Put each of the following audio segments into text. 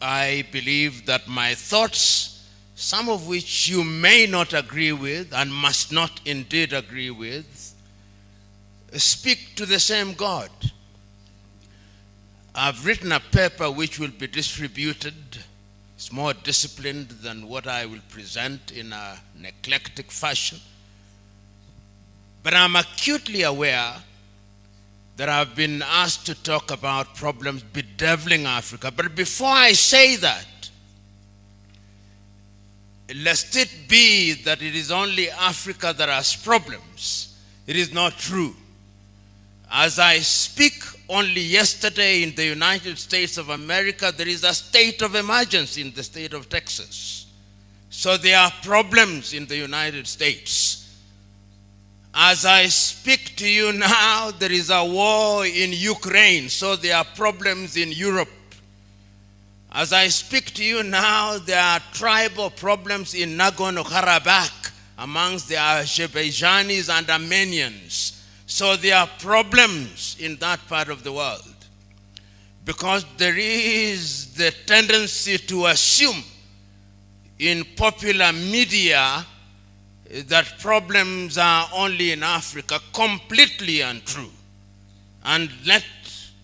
I believe that my thoughts, some of which you may not agree with and must not indeed agree with, speak to the same God. I've written a paper which will be distributed. It's more disciplined than what I will present in an eclectic fashion. But I'm acutely aware that I've been asked to talk about problems bedeviling Africa. But before I say that, lest it be that it is only Africa that has problems, it is not true. As I speak, only yesterday in the United States of America, there is a state of emergency in the state of Texas. So there are problems in the United States. As I speak to you now, there is a war in Ukraine, so there are problems in Europe. As I speak to you now, there are tribal problems in Nagorno-Karabakh amongst the Azerbaijanis and Armenians. So there are problems in that part of the world. Because there is the tendency to assume in popular media that problems are only in Africa, completely untrue. And let,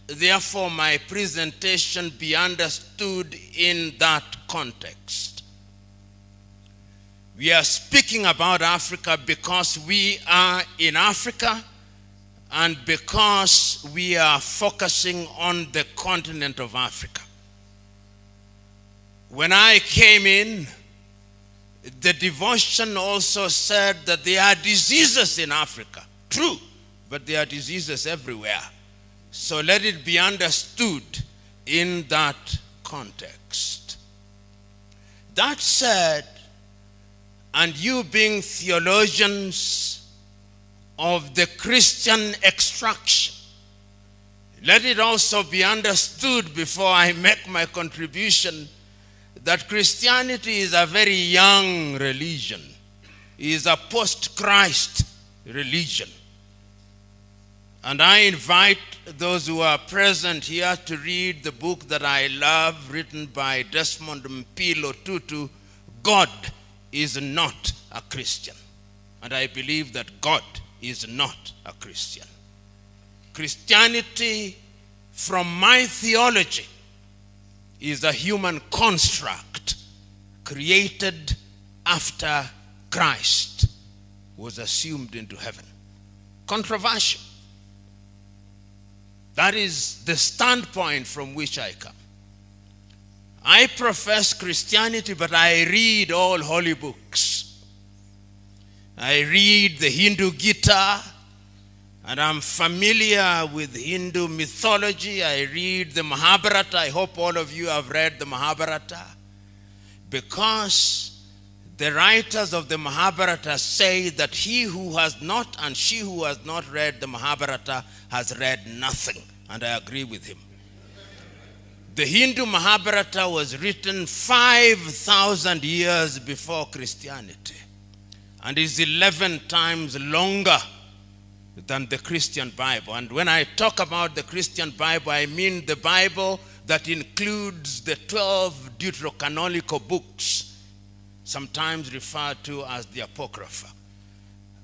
therefore, my presentation be understood in that context. We are speaking about Africa because we are in Africa and because we are focusing on the continent of Africa. When I came in, the devotion also said that there are diseases in Africa. True, but there are diseases everywhere. So let it be understood in that context. That said, and you being theologians of the Christian extraction, let it also be understood before I make my contribution that Christianity is a very young religion. It is a post-Christ religion. And I invite those who are present here to read the book that I love, written by Desmond Mpilo Tutu, God is Not a Christian. And I believe that God is not a Christian. Christianity, from my theology, is a human construct created after Christ was assumed into heaven. Controversial. That is the standpoint from which I come. I profess Christianity, but I read all holy books. I read the Hindu Gita, and I'm familiar with Hindu mythology. I read the Mahabharata. I hope all of you have read the Mahabharata. Because the writers of the Mahabharata say that he who has not and she who has not read the Mahabharata has read nothing. And I agree with him. The Hindu Mahabharata was written 5,000 years before Christianity and is 11 times longer than the Christian Bible. And when I talk about the Christian Bible, I mean the Bible that includes the 12 deuterocanonical books, sometimes referred to as the Apocrypha.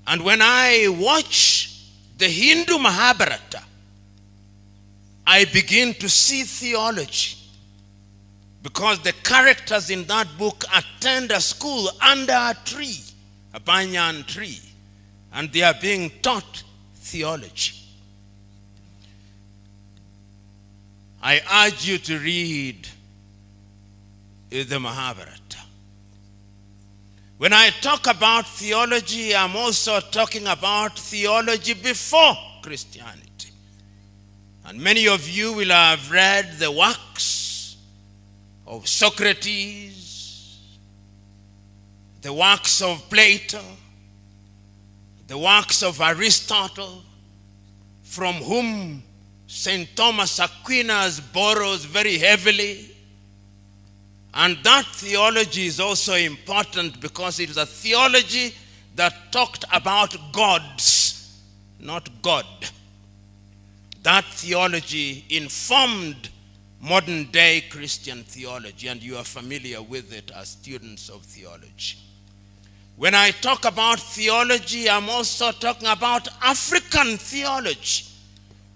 And when I watch the Hindu Mahabharata, I begin to see theology, because the characters in that book attend a school under a tree, a banyan tree, and they are being taught theology. I urge you to read the Mahabharata. When I talk about theology, I'm also talking about theology before Christianity. And many of you will have read the works of Socrates, the works of Plato, the works of Aristotle, from whom St. Thomas Aquinas borrows very heavily. And that theology is also important because it is a theology that talked about gods, not God. That theology informed modern day Christian theology, and you are familiar with it as students of theology. When I talk about theology, I'm also talking about African theology.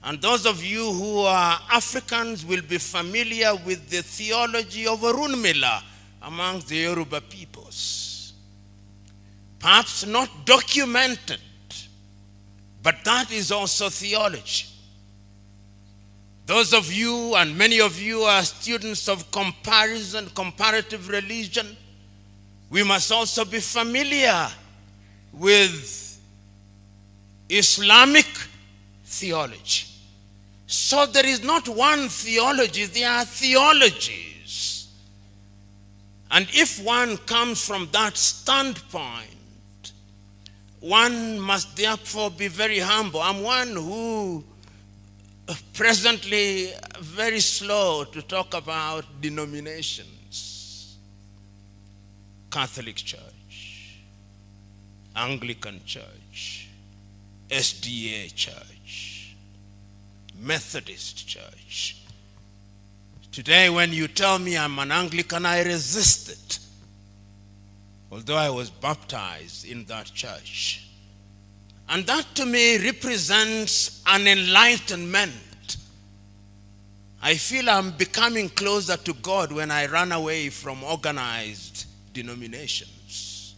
And those of you who are Africans will be familiar with the theology of Orunmila among the Yoruba peoples. Perhaps not documented, but that is also theology. Those of you, and many of you, are students of comparative religion. We must also be familiar with Islamic theology. So there is not one theology, there are theologies. And if one comes from that standpoint, one must therefore be very humble. I'm one who presently very slow to talk about denominations. Catholic Church, Anglican Church, SDA Church, Methodist Church. Today when you tell me I'm an Anglican, I resist it. Although I was baptized in that church. And that to me represents an enlightenment. I feel I'm becoming closer to God when I run away from organized denominations.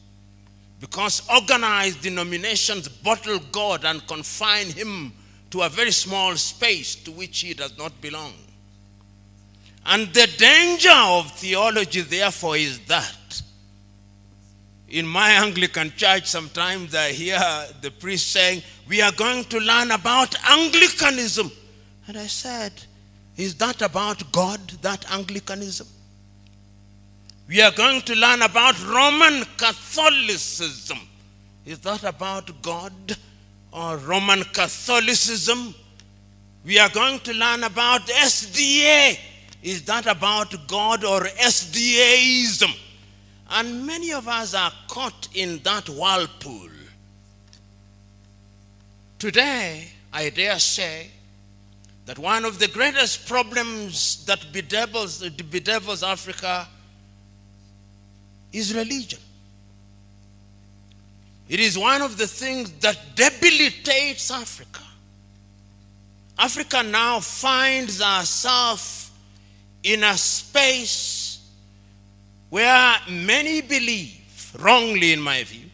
Because organized denominations bottle God and confine him to a very small space to which he does not belong. And the danger of theology, therefore, is that in my Anglican church, sometimes I hear the priest saying, we are going to learn about Anglicanism. And I said, is that about God, that Anglicanism? We are going to learn about Roman Catholicism. Is that about God or Roman Catholicism? We are going to learn about SDA. Is that about God or SDAism? And many of us are caught in that whirlpool. Today, I dare say that one of the greatest problems that bedevils Africa is religion. It is one of the things that debilitates Africa. Africa now finds herself in a space where many believe, wrongly in my view,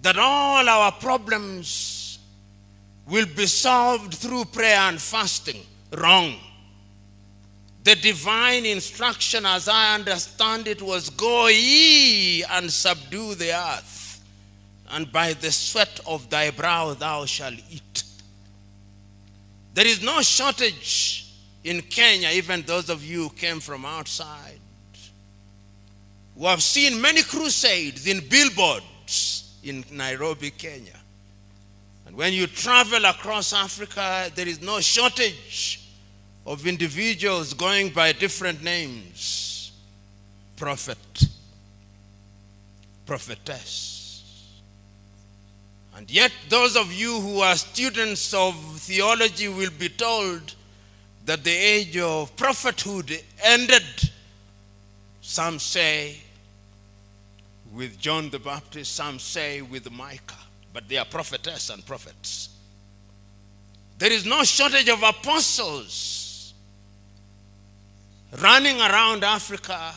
that all our problems will be solved through prayer and fasting. Wrong. The divine instruction, as I understand it, was go ye and subdue the earth, and by the sweat of thy brow thou shalt eat. There is no shortage in Kenya, even those of you who came from outside, who have seen many crusades in billboards in Nairobi, Kenya. And when you travel across Africa, there is no shortage of individuals going by different names. Prophet, prophetess. And yet those of you who are students of theology will be told that the age of prophethood ended, some say with John the Baptist, some say with Micah, but they are prophetess and prophets. There is no shortage of apostles running around Africa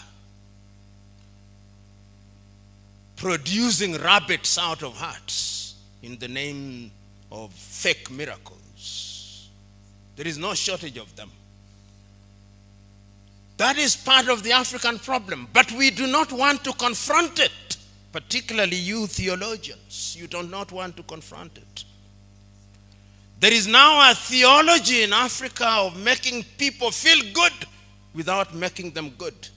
producing rabbits out of hats in the name of fake miracles. There is no shortage of them. That is part of the African problem, but we do not want to confront it, particularly you theologians. You do not want to confront it. There is now a theology in Africa of making people feel good without making them good.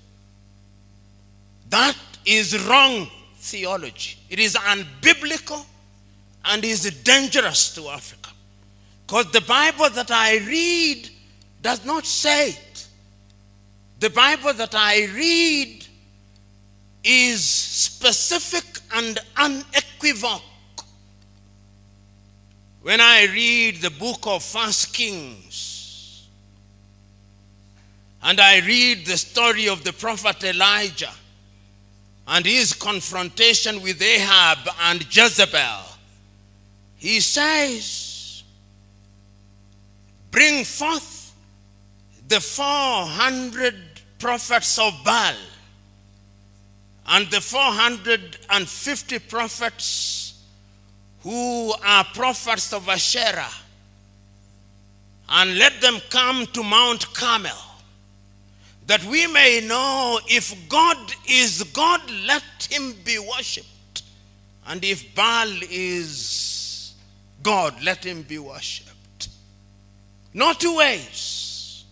That is wrong theology. It is unbiblical and is dangerous to Africa. Because the Bible that I read does not say it. The Bible that I read is specific and unequivocal. When I read the book of 1 Kings, and I read the story of the prophet Elijah and his confrontation with Ahab and Jezebel, he says, bring forth the 400 prophets of Baal and the 450 prophets who are prophets of Asherah, and let them come to Mount Carmel, that we may know if God is God, let him be worshipped, and if Baal is God, let him be worshipped. No two ways.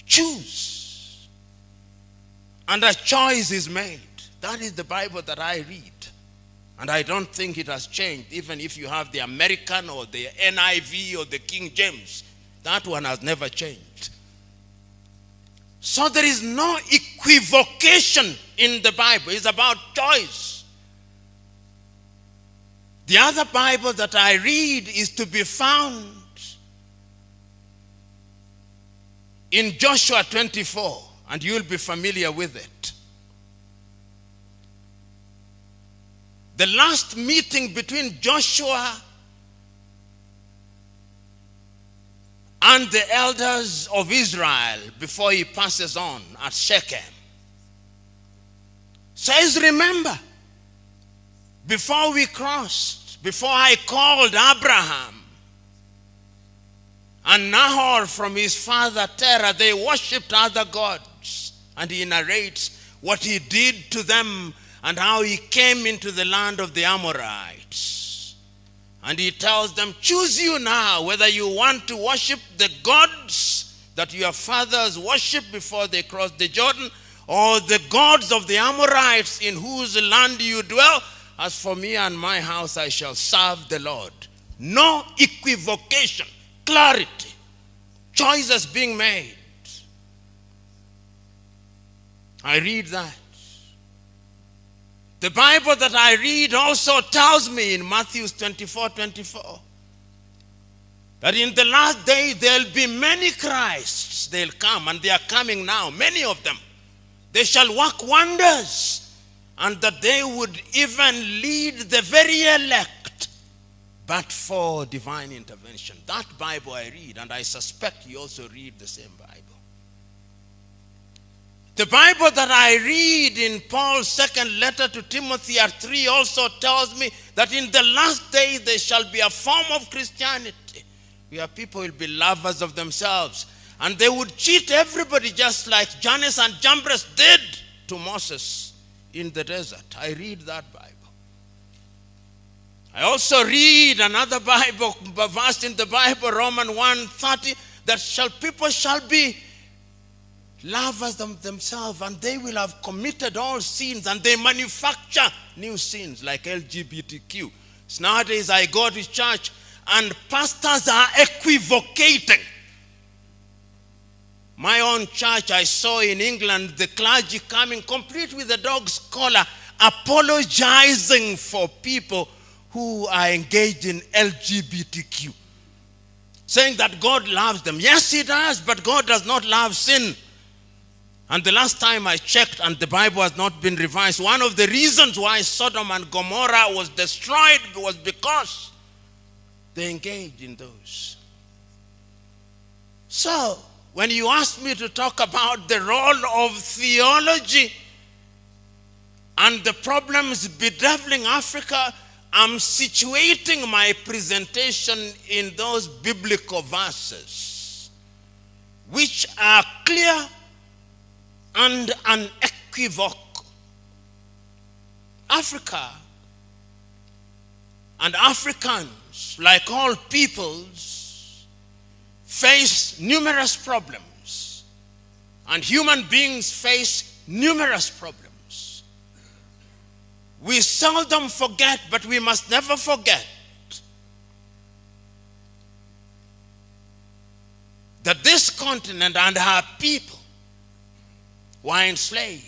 Choose. And a choice is made. That is the Bible that I read. And I don't think it has changed, even if you have the American or the NIV or the King James. That one has never changed. So there is no equivocation in the Bible. It's about choice. The other Bible that I read is to be found in Joshua 24, and you'll be familiar with it. The last meeting between Joshua and the elders of Israel before he passes on at Shechem says, remember, before we crossed, before I called Abraham and Nahor from his father Terah, they worshipped other gods. And he narrates what he did to them and how he came into the land of the Amorites. And he tells them, choose you now whether you want to worship the gods that your fathers worshipped before they crossed the Jordan, or the gods of the Amorites in whose land you dwell. As for me and my house, I shall serve the Lord. No equivocation, clarity, choices being made. I read that. The Bible that I read also tells me in Matthew 24:24 that in the last day there'll be many Christs. They'll come, and they are coming now, many of them. They shall work wonders, and that they would even lead the very elect, but for divine intervention. That Bible I read, and I suspect you also read the same Bible. The Bible that I read in Paul's second letter to Timothy at 3 also tells me that in the last days there shall be a form of Christianity where people will be lovers of themselves, and they would cheat everybody just like Jannes and Jambres did to Moses in the desert. I read that Bible. I also read another Bible verse in the Bible, Romans 1:30, that people shall be lovers of themselves, and they will have committed all sins, and they manufacture new sins like LGBTQ. So nowadays I go to church and pastors are equivocating. My own church, I saw in England the clergy coming complete with a dog's collar, apologizing for people who are engaged in LGBTQ, saying that God loves them. Yes, he does, but God does not love sin. And the last time I checked, and the Bible has not been revised, one of the reasons why Sodom and Gomorrah was destroyed was because they engaged in those. So, when you ask me to talk about the role of theology and the problems bedeviling Africa, I'm situating my presentation in those biblical verses, which are clear and unequivocal. Africa and Africans, like all peoples, face numerous problems, and human beings face numerous problems. We seldom forget, but we must never forget that this continent and our people were enslaved.